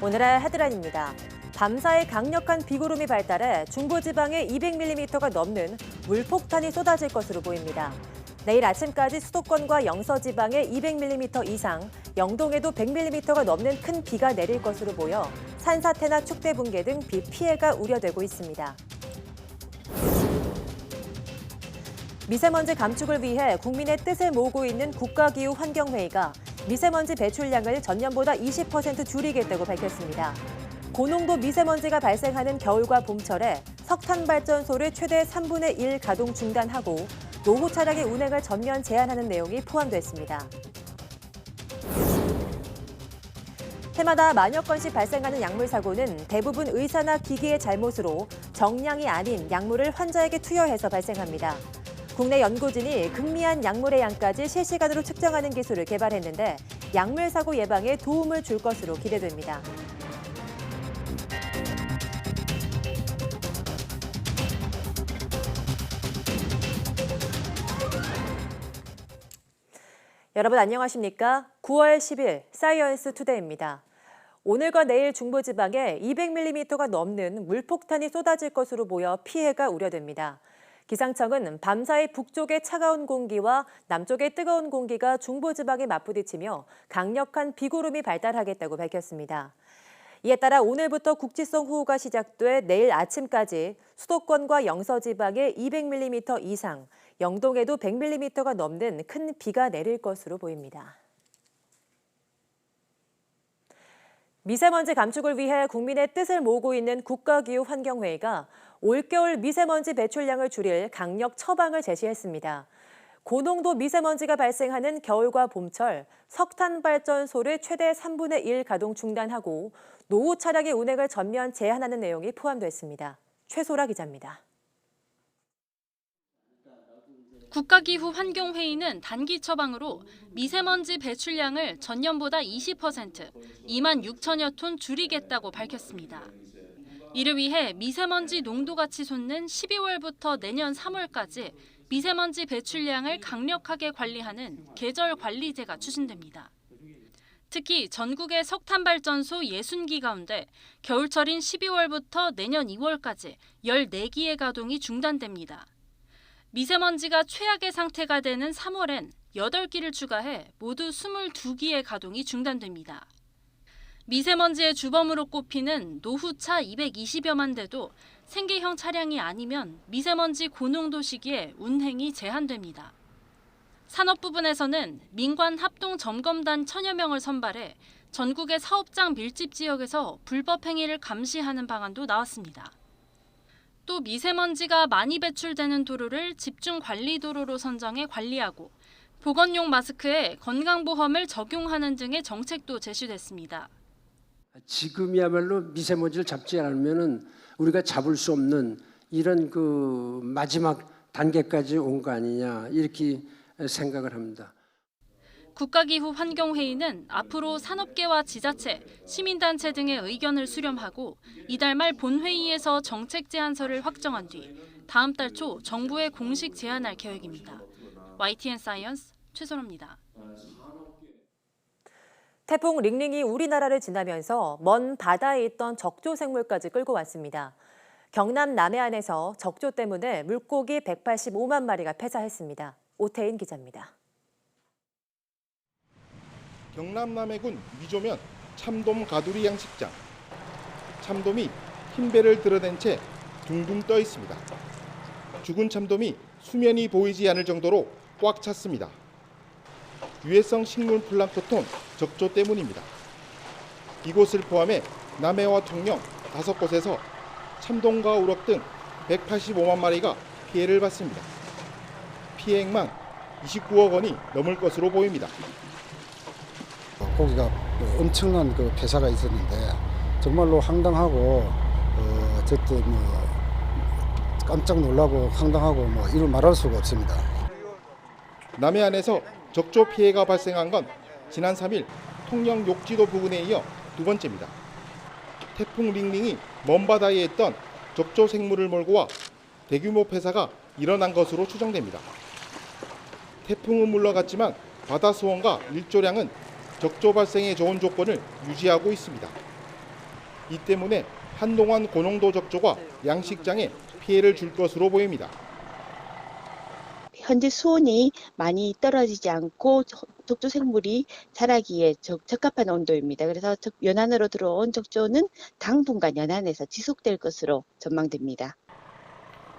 오늘의 헤드라인입니다. 밤사이 강력한 비구름이 발달해 중부지방에 200mm가 넘는 물폭탄이 쏟아질 것으로 보입니다. 내일 아침까지 수도권과 영서지방에 200mm 이상, 영동에도 100mm가 넘는 큰 비가 내릴 것으로 보여 산사태나 축대 붕괴 등 비 피해가 우려되고 있습니다. 미세먼지 감축을 위해 국민의 뜻을 모으고 있는 국가기후환경회의가 미세먼지 배출량을 전년보다 20% 줄이겠다고 밝혔습니다. 고농도 미세먼지가 발생하는 겨울과 봄철에 석탄발전소를 최대 3분의 1 가동 중단하고 노후 차량의 운행을 전면 제한하는 내용이 포함됐습니다. 해마다 만여 건씩 발생하는 약물 사고는 대부분 의사나 기기의 잘못으로 정량이 아닌 약물을 환자에게 투여해서 발생합니다. 국내 연구진이 극미한 약물의 양까지 실시간으로 측정하는 기술을 개발했는데 약물 사고 예방에 도움을 줄 것으로 기대됩니다. 여러분 안녕하십니까? 9월 10일 사이언스 투데이입니다. 오늘과 내일 중부지방에 200mm가 넘는 물폭탄이 쏟아질 것으로 보여 피해가 우려됩니다. 기상청은 밤사이 북쪽의 차가운 공기와 남쪽의 뜨거운 공기가 중부지방에 맞부딪히며 강력한 비구름이 발달하겠다고 밝혔습니다. 이에 따라 오늘부터 국지성 호우가 시작돼 내일 아침까지 수도권과 영서지방에 200mm 이상, 영동에도 100mm가 넘는 큰 비가 내릴 것으로 보입니다. 미세먼지 감축을 위해 국민의 뜻을 모으고 있는 국가기후환경회의가 올겨울 미세먼지 배출량을 줄일 강력 처방을 제시했습니다. 고농도 미세먼지가 발생하는 겨울과 봄철, 석탄발전소를 최대 3분의 1 가동 중단하고 노후 차량의 운행을 전면 제한하는 내용이 포함됐습니다. 최소라 기자입니다. 국가기후환경회의는 단기 처방으로 미세먼지 배출량을 전년보다 20%, 2만 6천여 톤 줄이겠다고 밝혔습니다. 이를 위해 미세먼지 농도같이 솟는 12월부터 내년 3월까지 미세먼지 배출량을 강력하게 관리하는 계절관리제가 추진됩니다. 특히 전국의 석탄발전소 60기 가운데 겨울철인 12월부터 내년 2월까지 14기의 가동이 중단됩니다. 미세먼지가 최악의 상태가 되는 3월엔 8기를 추가해 모두 22기의 가동이 중단됩니다. 미세먼지의 주범으로 꼽히는 노후차 220여만 대도 생계형 차량이 아니면 미세먼지 고농도 시기에 운행이 제한됩니다. 산업 부분에서는 민관 합동 점검단 1000여 명을 선발해 전국의 사업장 밀집 지역에서 불법 행위를 감시하는 방안도 나왔습니다. 또 미세먼지가 많이 배출되는 도로를 집중관리도로로 선정해 관리하고 보건용 마스크에 건강보험을 적용하는 등의 정책도 제시됐습니다. 지금이야말로 미세먼지를 잡지 않으면 우리가 잡을 수 없는 이런 그 마지막 단계까지 온 거 아니냐 이렇게 생각을 합니다. 국가기후환경회의는 앞으로 산업계와 지자체, 시민단체 등의 의견을 수렴하고 이달 말 본회의에서 정책 제안서를 확정한 뒤 다음 달 초 정부에 공식 제안할 계획입니다. YTN 사이언스 최소라입니다. 태풍 링링이 우리나라를 지나면서 먼 바다에 있던 적조 생물까지 끌고 왔습니다. 경남 남해안에서 적조 때문에 물고기 185만 마리가 폐사했습니다. 오태인 기자입니다. 경남 남해군 미조면 참돔 가두리 양식장. 참돔이 흰 배를 드러낸 채 둥둥 떠 있습니다. 죽은 참돔이 수면이 보이지 않을 정도로 꽉 찼습니다. 유해성 식물 플랑크톤 적조 때문입니다. 이곳을 포함해 남해와 통영 5곳에서 참돔과 우럭 등 185만 마리가 피해를 봤습니다. 피해액만 29억 원이 넘을 것으로 보입니다. 고기가 엄청난 그 폐사가 있었는데 정말로 황당하고 어쨌든 깜짝 놀라고 황당하고 이를 말할 수가 없습니다. 남해안에서 적조 피해가 발생한 건 지난 3일 통영 욕지도 부근에 이어 두 번째입니다. 태풍 링링이 먼 바다에 있던 적조 생물을 몰고 와 대규모 폐사가 일어난 것으로 추정됩니다. 태풍은 물러갔지만 바다 수온과 일조량은 적조 발생에 좋은 조건을 유지하고 있습니다. 이 때문에 한동안 고농도 적조가 양식장에 피해를 줄 것으로 보입니다. 현재 수온이 많이 떨어지지 않고 적조 생물이 자라기에 적합한 온도입니다. 그래서 연안으로 들어온 적조는 당분간 연안에서 지속될 것으로 전망됩니다.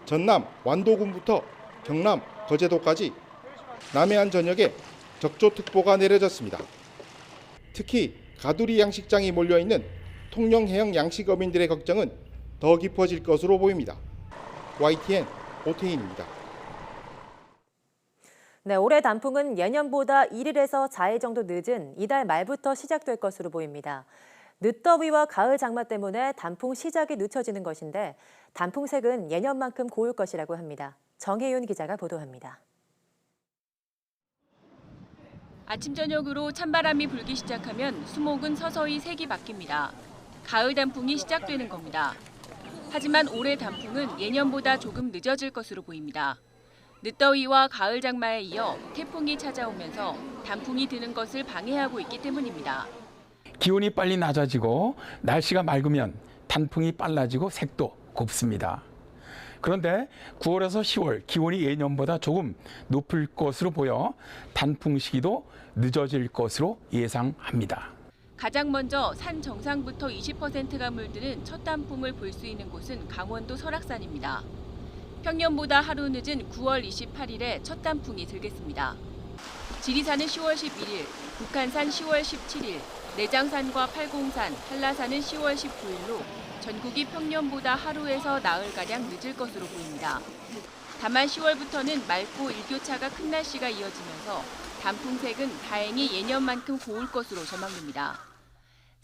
전남 완도군부터 경남 거제도까지 남해안 전역에 적조특보가 내려졌습니다. 특히 가두리 양식장이 몰려있는 통영해영 양식어민들의 걱정은 더 깊어질 것으로 보입니다. YTN 오태인입니다. 네, 올해 단풍은 예년보다 1일에서 4일 정도 늦은 이달 말부터 시작될 것으로 보입니다. 늦더위와 가을 장마 때문에 단풍 시작이 늦춰지는 것인데 단풍색은 예년만큼 고울 것이라고 합니다. 정혜윤 기자가 보도합니다. 아침 저녁으로 찬바람이 불기 시작하면 수목은 서서히 색이 바뀝니다. 가을 단풍이 시작되는 겁니다. 하지만 올해 단풍은 예년보다 조금 늦어질 것으로 보입니다. 늦더위와 가을 장마에 이어 태풍이 찾아오면서 단풍이 드는 것을 방해하고 있기 때문입니다. 기온이 빨리 낮아지고 날씨가 맑으면 단풍이 빨라지고 색도 곱습니다. 그런데 9월에서 10월 기온이 예년보다 조금 높을 것으로 보여 단풍 시기도 늦어질 것으로 예상합니다. 가장 먼저 산 정상부터 20%가 물드는 첫 단풍을 볼 수 있는 곳은 강원도 설악산입니다. 평년보다 하루 늦은 9월 28일에 첫 단풍이 들겠습니다. 지리산은 10월 11일, 북한산 10월 17일, 내장산과 팔공산, 한라산은 10월 19일로 전국이 평년보다 하루에서 나흘가량 늦을 것으로 보입니다. 다만 10월부터는 맑고 일교차가 큰 날씨가 이어지면서 단풍색은 다행히 예년만큼 고울 것으로 전망됩니다.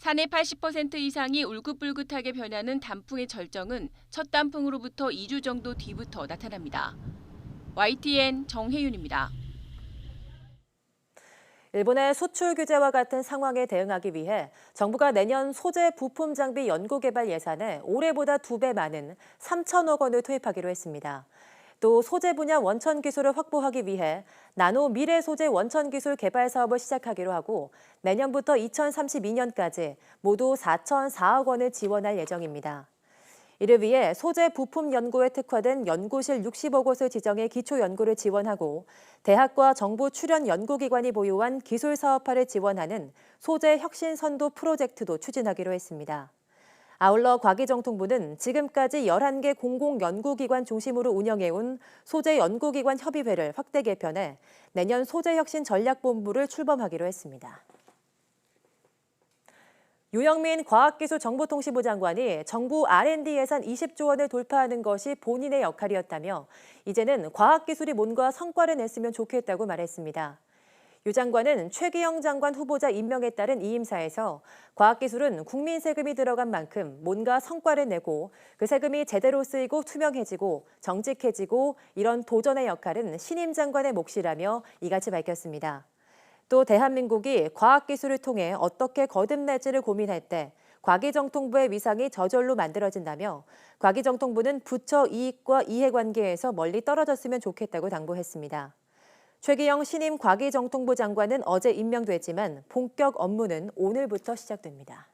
산의 80% 이상이 울긋불긋하게 변하는 단풍의 절정은 첫 단풍으로부터 2주 정도 뒤부터 나타납니다. YTN 정혜윤입니다. 일본의 수출 규제와 같은 상황에 대응하기 위해 정부가 내년 소재 부품 장비 연구개발 예산에 올해보다 2배 많은 3천억 원을 투입하기로 했습니다. 또 소재 분야 원천 기술을 확보하기 위해 나노 미래 소재 원천 기술 개발 사업을 시작하기로 하고 내년부터 2032년까지 모두 4,004억 원을 지원할 예정입니다. 이를 위해 소재 부품 연구에 특화된 연구실 60억 곳을 지정해 기초 연구를 지원하고 대학과 정부 출연 연구기관이 보유한 기술 사업화를 지원하는 소재 혁신 선도 프로젝트도 추진하기로 했습니다. 아울러 과기정통부는 지금까지 11개 공공연구기관 중심으로 운영해온 소재연구기관 협의회를 확대 개편해 내년 소재혁신전략본부를 출범하기로 했습니다. 유영민 과학기술정보통신부 장관이 정부 R&D 예산 20조 원을 돌파하는 것이 본인의 역할이었다며 이제는 과학기술이 뭔가 성과를 냈으면 좋겠다고 말했습니다. 유 장관은 최기영 장관 후보자 임명에 따른 이임사에서 과학기술은 국민 세금이 들어간 만큼 뭔가 성과를 내고 그 세금이 제대로 쓰이고 투명해지고 정직해지고 이런 도전의 역할은 신임 장관의 몫이라며 이같이 밝혔습니다. 또 대한민국이 과학기술을 통해 어떻게 거듭날지를 고민할 때 과기정통부의 위상이 저절로 만들어진다며 과기정통부는 부처 이익과 이해관계에서 멀리 떨어졌으면 좋겠다고 당부했습니다. 최기영 신임 과기정통부 장관은 어제 임명됐지만 본격 업무는 오늘부터 시작됩니다.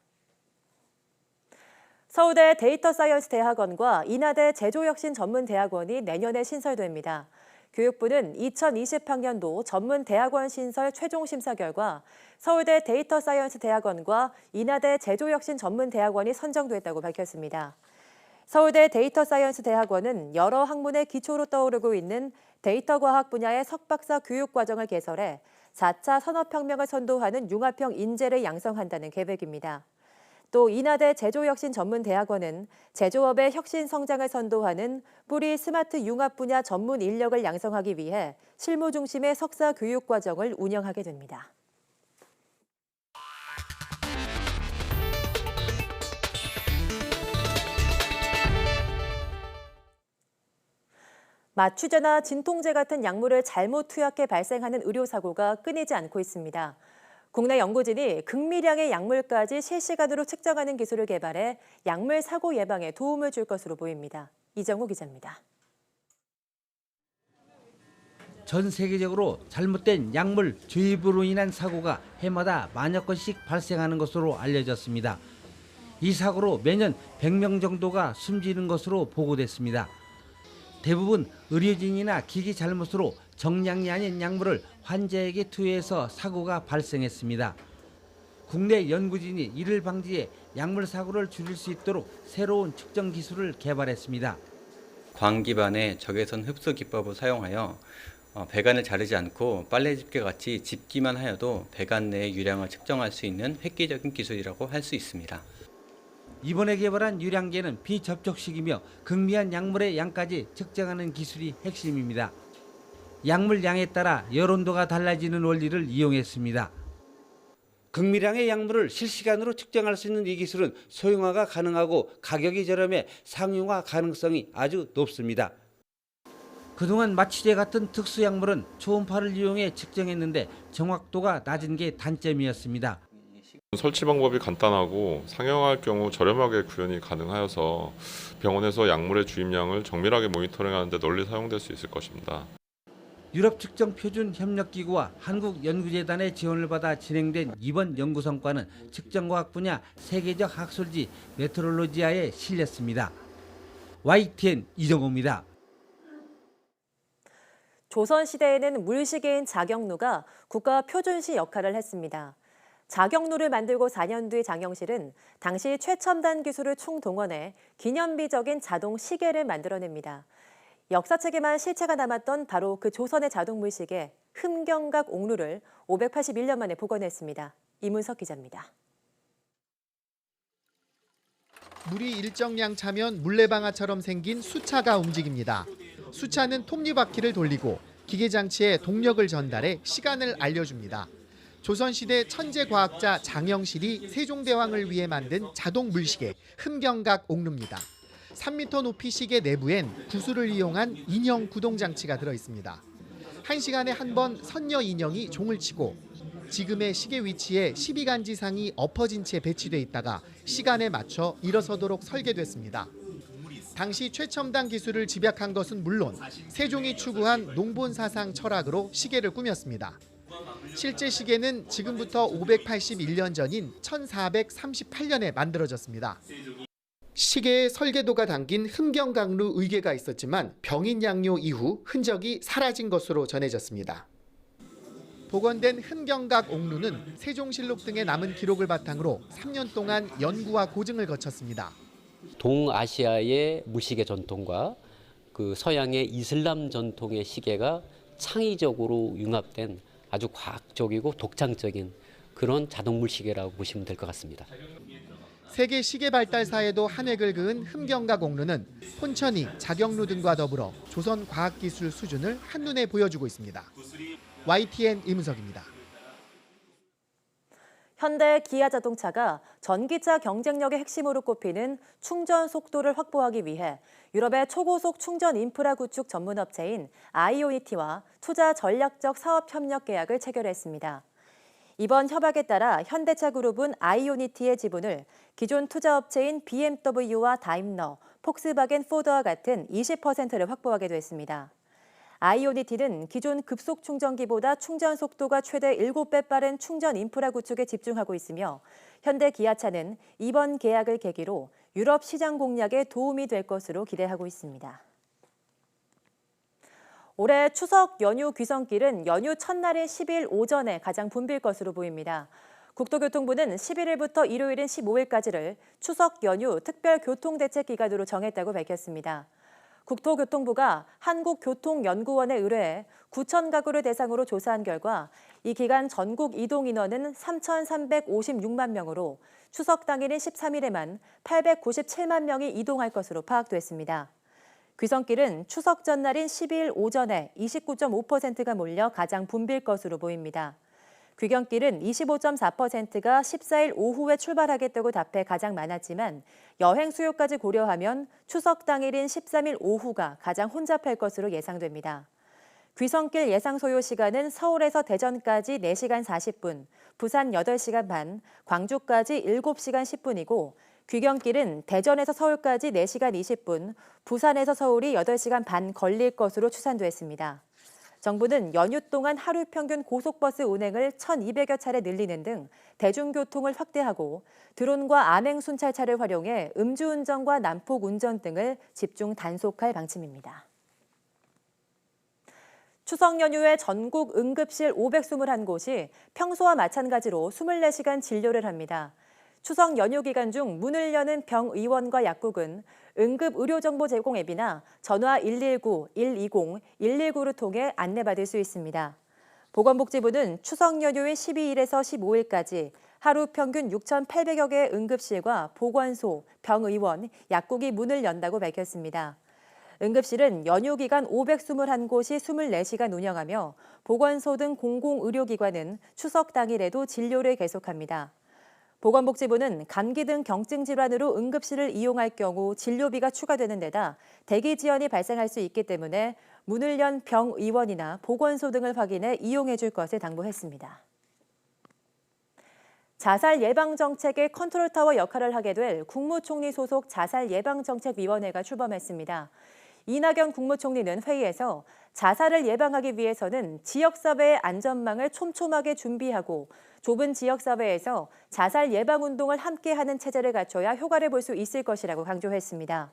서울대 데이터사이언스 대학원과 인하대 제조혁신전문대학원이 내년에 신설됩니다. 교육부는 2020학년도 전문대학원 신설 최종 심사 결과 서울대 데이터사이언스 대학원과 인하대 제조혁신전문대학원이 선정됐다고 밝혔습니다. 서울대 데이터사이언스 대학원은 여러 학문의 기초로 떠오르고 있는 데이터 과학 분야의 석박사 교육과정을 개설해 4차 산업혁명을 선도하는 융합형 인재를 양성한다는 계획입니다. 또 인하대 제조혁신전문대학원은 제조업의 혁신 성장을 선도하는 뿌리 스마트 융합 분야 전문 인력을 양성하기 위해 실무 중심의 석사 교육과정을 운영하게 됩니다. 마취제나 진통제 같은 약물을 잘못 투약해 발생하는 의료사고가 끊이지 않고 있습니다. 국내 연구진이 극미량의 약물까지 실시간으로 측정하는 기술을 개발해 약물 사고 예방에 도움을 줄 것으로 보입니다. 이정우 기자입니다. 전 세계적으로 잘못된 약물 주입으로 인한 사고가 해마다 만여 건씩 발생하는 것으로 알려졌습니다. 이 사고로 매년 100명 정도가 숨지는 것으로 보고됐습니다. 대부분 의료진이나 기기 잘못으로 정량이 아닌 약물을 환자에게 투여해서 사고가 발생했습니다. 국내 연구진이 이를 방지해 약물 사고를 줄일 수 있도록 새로운 측정 기술을 개발했습니다. 광 기반의 적외선 흡수 기법을 사용하여 배관을 자르지 않고 빨래 집게 같이 집기만 하여도 배관 내의 유량을 측정할 수 있는 획기적인 기술이라고 할 수 있습니다. 이번에 개발한 유량계는 비접촉식이며 극미한 약물의 양까지 측정하는 기술이 핵심입니다. 약물 양에 따라 열 온도가 달라지는 원리를 이용했습니다. 극미량의 약물을 실시간으로 측정할 수 있는 이 기술은 소형화가 가능하고 가격이 저렴해 상용화 가능성이 아주 높습니다. 그동안 마취제 같은 특수 약물은 초음파를 이용해 측정했는데 정확도가 낮은 게 단점이었습니다. 설치 방법이 간단하고 상용화할 경우 저렴하게 구현이 가능하여서 병원에서 약물의 주입량을 정밀하게 모니터링하는 데 널리 사용될 수 있을 것입니다. 유럽 측정 표준 협력기구와 한국연구재단의 지원을 받아 진행된 이번 연구 성과는 측정과학 분야 세계적 학술지 메트롤로지아에 실렸습니다. YTN 이정호입니다. 조선시대에는 물시계인 자경루가 국가 표준시 역할을 했습니다. 자경루를 만들고 4년 뒤 장영실은 당시 최첨단 기술을 총동원해 기념비적인 자동 시계를 만들어냅니다. 역사책에만 실체가 남았던 바로 그 조선의 자동 물시계 흠경각 옥루를 581년 만에 복원했습니다. 이문석 기자입니다. 물이 일정량 차면 물레방아처럼 생긴 수차가 움직입니다. 수차는 톱니바퀴를 돌리고 기계장치에 동력을 전달해 시간을 알려줍니다. 조선시대 천재과학자 장영실이 세종대왕을 위해 만든 자동 물시계 흠경각 옥루입니다. 3m 높이 시계 내부엔 구슬을 이용한 인형 구동장치가 들어있습니다. 1시간에 한 번 선녀 인형이 종을 치고 지금의 시계 위치에 12간지상이 엎어진 채 배치돼 있다가 시간에 맞춰 일어서도록 설계됐습니다. 당시 최첨단 기술을 집약한 것은 물론 세종이 추구한 농본사상 철학으로 시계를 꾸몄습니다. 실제 시계는 지금부터 581년 전인 1438년에 만들어졌습니다. 시계에 설계도가 담긴 흠경각루 의궤가 있었지만 병인양요 이후 흔적이 사라진 것으로 전해졌습니다. 복원된 흠경각 옥루는 세종실록 등에 남은 기록을 바탕으로 3년 동안 연구와 고증을 거쳤습니다. 동아시아의 물시계 전통과 그 서양의 이슬람 전통의 시계가 창의적으로 융합된 아주 과학적이고 독창적인 그런 자동 물시계라고 보시면 될 것 같습니다. 세계 시계 발달사에도 한 획을 그은 흠경각 옥루는 혼천이, 자경루 등과 더불어 조선 과학기술 수준을 한눈에 보여주고 있습니다. YTN 이문석입니다. 현대 기아자동차가 전기차 경쟁력의 핵심으로 꼽히는 충전 속도를 확보하기 위해 유럽의 초고속 충전 인프라 구축 전문 업체인 아이오니티와 투자 전략적 사업 협력 계약을 체결했습니다. 이번 협약에 따라 현대차 그룹은 아이오니티의 지분을 기존 투자업체인 BMW와 다임러, 폭스바겐 포드와 같은 20%를 확보하게 됐습니다. 아이오니티는 기존 급속 충전기보다 충전 속도가 최대 7배 빠른 충전 인프라 구축에 집중하고 있으며 현대 기아차는 이번 계약을 계기로 유럽 시장 공략에 도움이 될 것으로 기대하고 있습니다. 올해 추석 연휴 귀성길은 연휴 첫날인 10일 오전에 가장 붐빌 것으로 보입니다. 국토교통부는 11일부터 일요일인 15일까지를 추석 연휴 특별교통대책 기간으로 정했다고 밝혔습니다. 국토교통부가 한국교통연구원에 의뢰해 9천 가구를 대상으로 조사한 결과 이 기간 전국 이동 인원은 3,356만 명으로 추석 당일인 13일에만 897만 명이 이동할 것으로 파악됐습니다. 귀성길은 추석 전날인 12일 오전에 29.5%가 몰려 가장 붐빌 것으로 보입니다. 귀경길은 25.4%가 14일 오후에 출발하겠다고 답해 가장 많았지만 여행 수요까지 고려하면 추석 당일인 13일 오후가 가장 혼잡할 것으로 예상됩니다. 귀성길 예상 소요 시간은 서울에서 대전까지 4시간 40분, 부산 8시간 반, 광주까지 7시간 10분이고 귀경길은 대전에서 서울까지 4시간 20분, 부산에서 서울이 8시간 반 걸릴 것으로 추산됐습니다. 정부는 연휴 동안 하루 평균 고속버스 운행을 1,200여 차례 늘리는 등 대중교통을 확대하고 드론과 암행 순찰차를 활용해 음주운전과 난폭 운전 등을 집중 단속할 방침입니다. 추석 연휴에 전국 응급실 521곳이 평소와 마찬가지로 24시간 진료를 합니다. 추석 연휴 기간 중 문을 여는 병의원과 약국은 응급의료정보 제공 앱이나 전화 119, 120, 119를 통해 안내받을 수 있습니다. 보건복지부는 추석 연휴인 12일에서 15일까지 하루 평균 6,800여 개의 응급실과 보건소, 병의원, 약국이 문을 연다고 밝혔습니다. 응급실은 연휴 기간 521곳이 24시간 운영하며 보건소 등 공공의료기관은 추석 당일에도 진료를 계속합니다. 보건복지부는 감기 등 경증 질환으로 응급실을 이용할 경우 진료비가 추가되는 데다 대기 지연이 발생할 수 있기 때문에 문을 연 병의원이나 보건소 등을 확인해 이용해 줄 것을 당부했습니다. 자살 예방 정책의 컨트롤타워 역할을 하게 될 국무총리 소속 자살예방정책위원회가 출범했습니다. 이낙연 국무총리는 회의에서 자살을 예방하기 위해서는 지역사회의 안전망을 촘촘하게 준비하고 좁은 지역사회에서 자살 예방운동을 함께하는 체제를 갖춰야 효과를 볼 수 있을 것이라고 강조했습니다.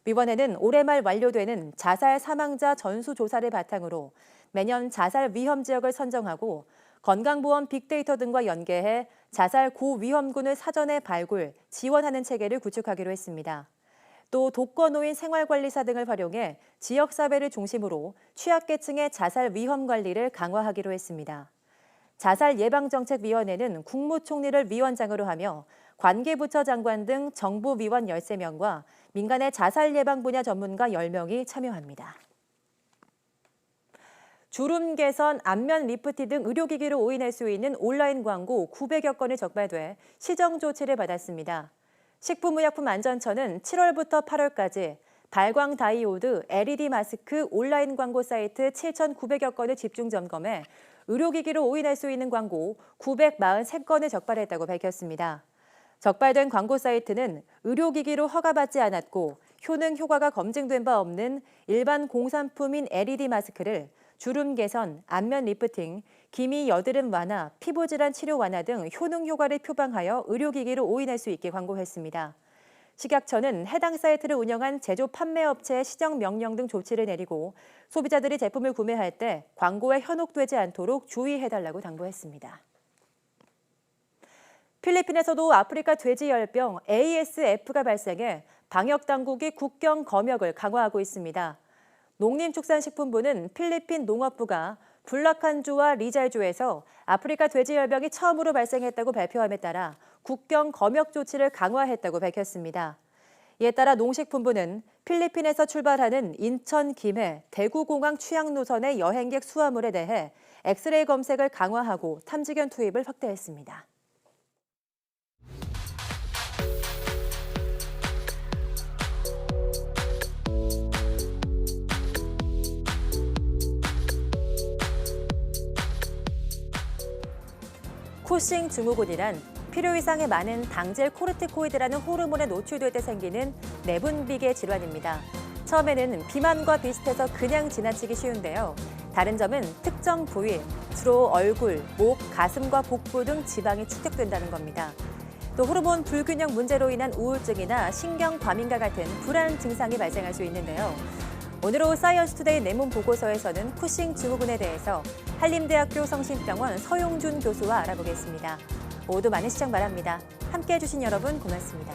위원회는 올해 말 완료되는 자살 사망자 전수조사를 바탕으로 매년 자살 위험 지역을 선정하고 건강보험 빅데이터 등과 연계해 자살 고위험군을 사전에 발굴, 지원하는 체계를 구축하기로 했습니다. 또 독거노인 생활관리사 등을 활용해 지역사회를 중심으로 취약계층의 자살 위험 관리를 강화하기로 했습니다. 자살예방정책위원회는 국무총리를 위원장으로 하며 관계부처 장관 등 정부 위원 13명과 민간의 자살 예방 분야 전문가 10명이 참여합니다. 주름 개선, 안면 리프팅 등 의료기기로 오인할 수 있는 온라인 광고 900여 건이 적발돼 시정 조치를 받았습니다. 식품의약품안전처는 7월부터 8월까지 발광 다이오드, LED 마스크 온라인 광고 사이트 7,900여 건을 집중 점검해 의료기기로 오인할 수 있는 광고 943건을 적발했다고 밝혔습니다. 적발된 광고 사이트는 의료기기로 허가받지 않았고 효능 효과가 검증된 바 없는 일반 공산품인 LED 마스크를 주름 개선, 안면 리프팅, 기미 여드름 완화, 피부질환 치료 완화 등 효능 효과를 표방하여 의료기기로 오인할 수 있게 광고했습니다. 식약처는 해당 사이트를 운영한 제조 판매업체의 시정 명령 등 조치를 내리고 소비자들이 제품을 구매할 때 광고에 현혹되지 않도록 주의해달라고 당부했습니다. 필리핀에서도 아프리카 돼지열병 ASF가 발생해 방역당국이 국경 검역을 강화하고 있습니다. 농림축산식품부는 필리핀 농업부가 불라칸주와 리잘주에서 아프리카 돼지열병이 처음으로 발생했다고 발표함에 따라 국경 검역 조치를 강화했다고 밝혔습니다. 이에 따라 농식품부는 필리핀에서 출발하는 인천, 김해, 대구공항 취항 노선의 여행객 수화물에 대해 엑스레이 검색을 강화하고 탐지견 투입을 확대했습니다. 쿠싱 증후군이란 필요 이상의 많은 당질 코르티코이드라는 호르몬에 노출될 때 생기는 내분비계 질환입니다. 처음에는 비만과 비슷해서 그냥 지나치기 쉬운데요. 다른 점은 특정 부위, 주로 얼굴, 목, 가슴과 복부 등 지방이 축적된다는 겁니다. 또 호르몬 불균형 문제로 인한 우울증이나 신경 과민과 같은 불안 증상이 발생할 수 있는데요. 오늘 오후 사이언스 투데이 내문 보고서에서는 쿠싱 증후군에 대해서 한림대학교 성심병원 서용준 교수와 알아보겠습니다. 모두 많은 시청 바랍니다. 함께해 주신 여러분 고맙습니다.